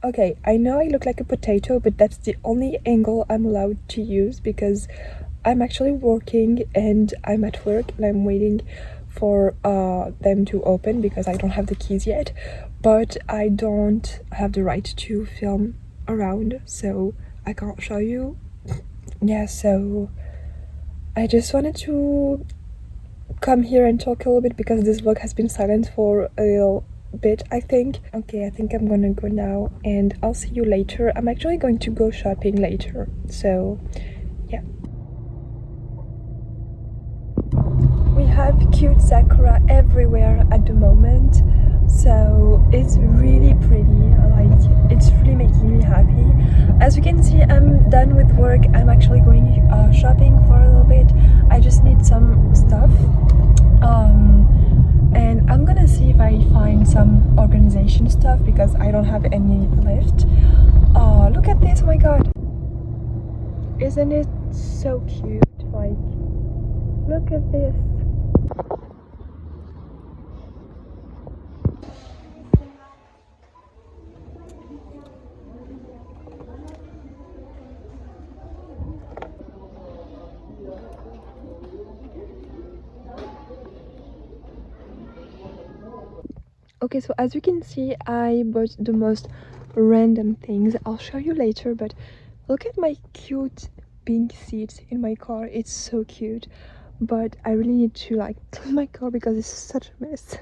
Okay, I know I look like a potato, but that's the only angle I'm allowed to use because I'm actually working and I'm at work and I'm waiting for them to open because I don't have the keys yet, but I don't have the right to film around, so I can't show you. Yeah, so I just wanted to come here and talk a little bit because this vlog has been silent for a little bit, I think. Okay, I think I'm gonna go now and I'll see you later. I'm actually going to go shopping later, so yeah. We have cute sakura everywhere at the moment, so it's really pretty. Like, it's really making me happy. As you can see, I'm done with work. I'm actually going shopping for a little bit. I just need some stuff, and I'm gonna see if I find some organization stuff because I don't have any left. Look at this! Oh my god, isn't it so cute? Like, look at this. Okay, so as you can see, I bought the most random things. I'll show you later, but look at my cute pink seats in my car. It's so cute, but I really need to like clean my car because it's such a mess.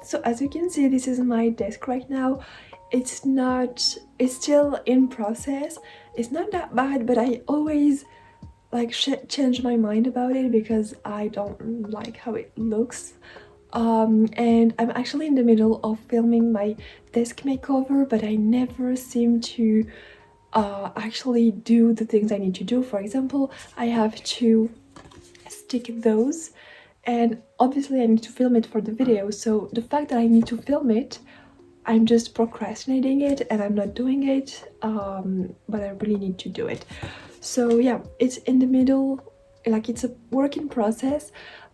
So as you can see, this is my desk right now. It's still in process. It's not that bad, but I always like change my mind about it because I don't like how it looks. And I'm actually in the middle of filming my desk makeover, but I never seem to actually do the things I need to do. For example, I have to stick those, and obviously I need to film it for the video, so the fact that I need to film it, I'm just procrastinating it and I'm not doing it, but I really need to do it. So yeah, it's in the middle, like it's a work in process.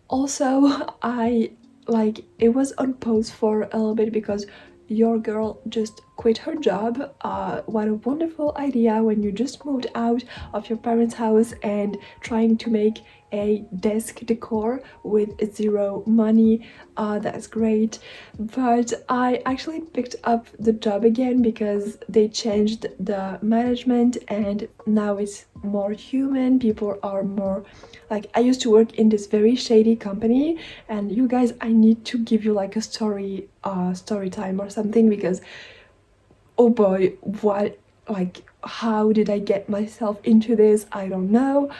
Also, it was on pause for a little bit because your girl just quit her job. What a wonderful idea when you just moved out of your parents' house and trying to make a desk decor with zero money. That's great. But I actually picked up the job again because they changed the management and now it's more human. People are more like, I used to work in this very shady company, and you guys, I need to give you like a story time or something because oh boy, what, like, how did I get myself into this? I don't know.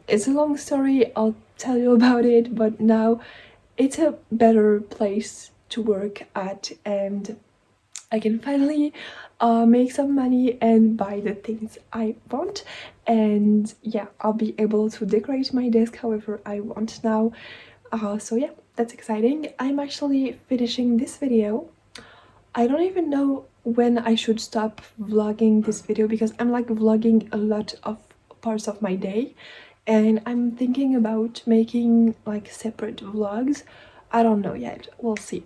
It's a long story, I'll tell you about it, but now it's a better place to work at, and I can finally make some money and buy the things I want, and yeah, I'll be able to decorate my desk however I want now. So yeah, that's exciting. I'm actually finishing this video. I don't even know when I should stop vlogging this video because I'm like vlogging a lot of parts of my day, and I'm thinking about making like separate vlogs. I don't know yet, we'll see.